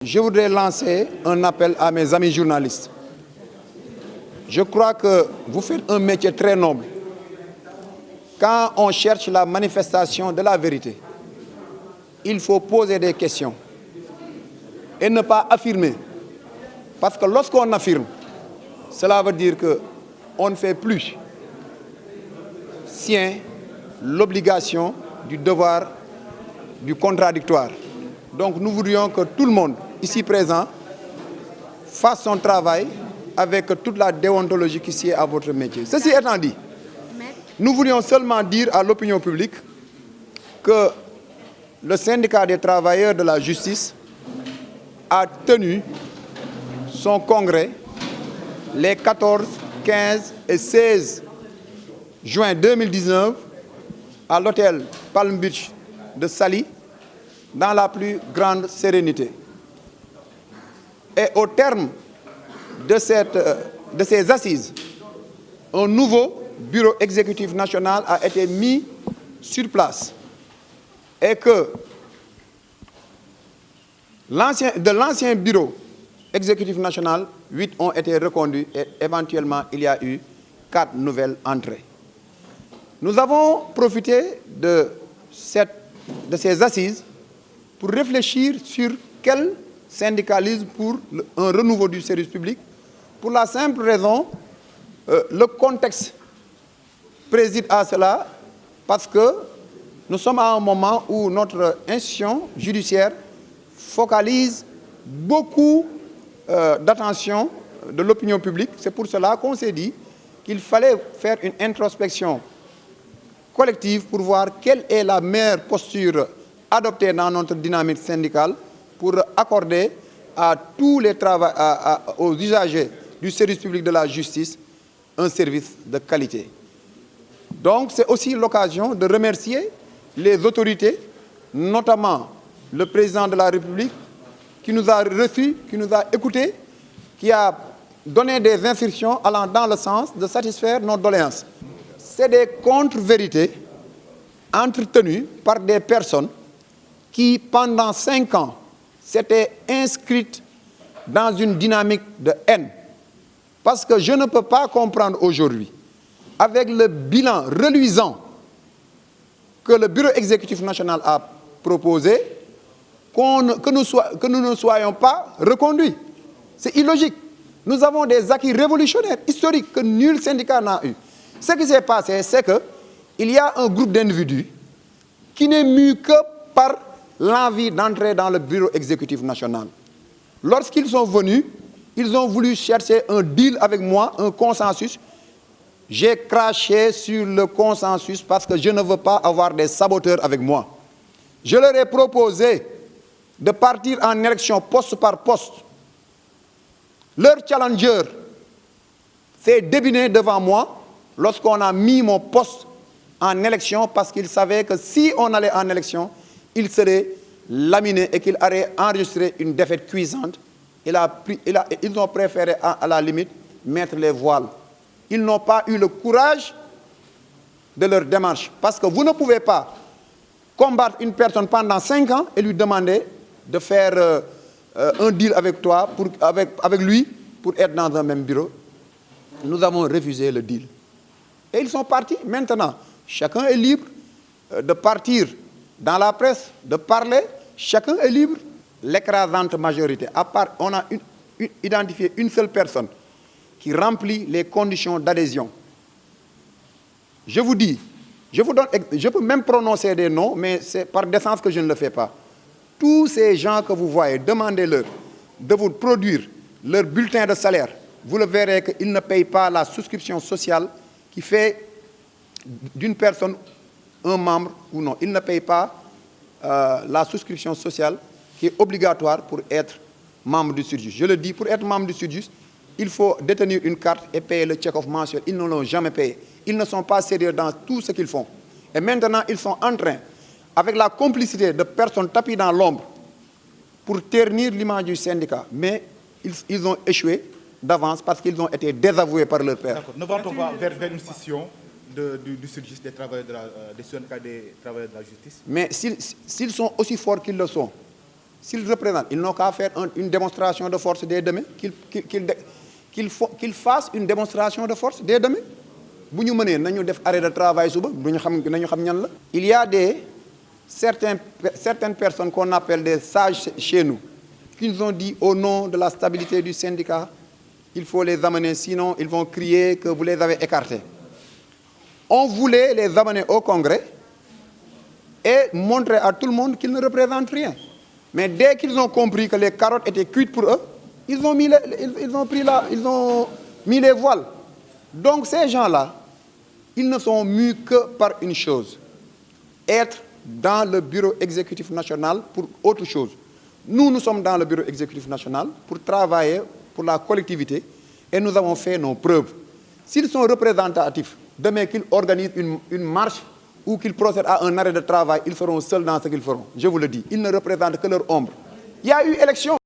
Je voudrais lancer un appel à mes amis journalistes. Je crois que vous faites un métier très noble. Quand on cherche la manifestation de la vérité, il faut poser des questions et ne pas affirmer. Parce que lorsqu'on affirme, cela veut dire qu'on ne fait plus sien l'obligation du devoir du contradictoire. Donc nous voudrions que tout le monde ici présent fasse son travail avec toute la déontologie qui sied à votre métier. Ceci étant dit, nous voulions seulement dire à l'opinion publique que le syndicat des travailleurs de la justice a tenu son congrès les 14, 15 et 16 juin 2019 à l'hôtel Palm Beach de Saly dans la plus grande sérénité. Et au terme de ces assises, un nouveau bureau exécutif national a été mis sur place et que de l'ancien bureau exécutif national, 8 ont été reconduits et éventuellement il y a eu 4 nouvelles entrées. Nous avons profité de ces assises pour réfléchir sur quel syndicalisme pour un renouveau du service public, pour la simple raison, le contexte préside à cela, parce que nous sommes à un moment où notre institution judiciaire focalise beaucoup d'attention de l'opinion publique. C'est pour cela qu'on s'est dit qu'il fallait faire une introspection collective pour voir quelle est la meilleure posture adoptée dans notre dynamique syndicale pour accorder à tous les aux usagers du service public de la justice un service de qualité. Donc c'est aussi l'occasion de remercier les autorités, notamment le président de la République, qui nous a reçus, qui nous a écoutés, qui a donné des instructions allant dans le sens de satisfaire nos doléances. C'est des contre-vérités entretenues par des personnes qui, pendant 5 ans, s'étaient inscrites dans une dynamique de haine. Parce que je ne peux pas comprendre aujourd'hui, avec le bilan reluisant que le bureau exécutif national a proposé, que nous ne soyons pas reconduits. C'est illogique. Nous avons des acquis révolutionnaires, historiques, que nul syndicat n'a eu. Ce qui s'est passé, c'est qu'il y a un groupe d'individus qui n'est mu que par l'envie d'entrer dans le bureau exécutif national. Lorsqu'ils sont venus, ils ont voulu chercher un deal avec moi, un consensus. J'ai craché sur le consensus parce que je ne veux pas avoir des saboteurs avec moi. Je leur ai proposé de partir en élection poste par poste. Leur challenger s'est débiné devant moi lorsqu'on a mis mon poste en élection parce qu'il savait que si on allait en élection, il serait laminé et qu'il aurait enregistré une défaite cuisante. Ils ont préféré, à la limite, mettre les voiles. Ils n'ont pas eu le courage de leur démarche. Parce que vous ne pouvez pas combattre une personne pendant 5 ans et lui demander de faire un deal avec toi, avec lui, pour être dans un même bureau. Nous avons refusé le deal. Et ils sont partis. Maintenant, chacun est libre de partir dans la presse, de parler. Chacun est libre. L'écrasante majorité, à part, on a identifié une seule personne qui remplit les conditions d'adhésion. Je vous dis, je peux même prononcer des noms, mais c'est par décence que je ne le fais pas. Tous ces gens que vous voyez, demandez-leur de vous produire leur bulletin de salaire. Vous le verrez qu'ils ne payent pas la souscription sociale qui fait d'une personne un membre ou non. Ils ne payent pas la souscription sociale qui est obligatoire pour être membre du SYTJUST. Je le dis, pour être membre du SYTJUST, il faut détenir une carte et payer le check-off mensuel. Ils ne l'ont jamais payé. Ils ne sont pas sérieux dans tout ce qu'ils font. Et maintenant, ils sont en train, avec la complicité de personnes tapis dans l'ombre, pour ternir l'image du syndicat. Mais ils ont échoué d'avance parce qu'ils ont été désavoués par leur père. D'accord. Ne va-t-on pas vers une scission du SYTJUST des syndicats des travailleurs de la justice? Mais s'ils sont aussi forts qu'ils le sont, S'ils représentent, ils n'ont qu'à faire une démonstration de force dès demain, qu'ils fassent une démonstration de force dès demain. Si nous menons def arrêt de travail, il y a certaines personnes qu'on appelle des sages chez nous, qui nous ont dit au nom de la stabilité du syndicat, il faut les amener, sinon ils vont crier que vous les avez écartés. On voulait les amener au Congrès et montrer à tout le monde qu'ils ne représentent rien. Mais dès qu'ils ont compris que les carottes étaient cuites pour eux, ils ont mis les voiles. Donc ces gens-là, ils ne sont mus que par une chose, être dans le bureau exécutif national pour autre chose. Nous sommes dans le bureau exécutif national pour travailler pour la collectivité et nous avons fait nos preuves. S'ils sont représentatifs, demain qu'ils organisent une marche ou qu'ils procèdent à un arrêt de travail, ils seront seuls dans ce qu'ils feront. Je vous le dis, ils ne représentent que leur ombre. Il y a eu élection.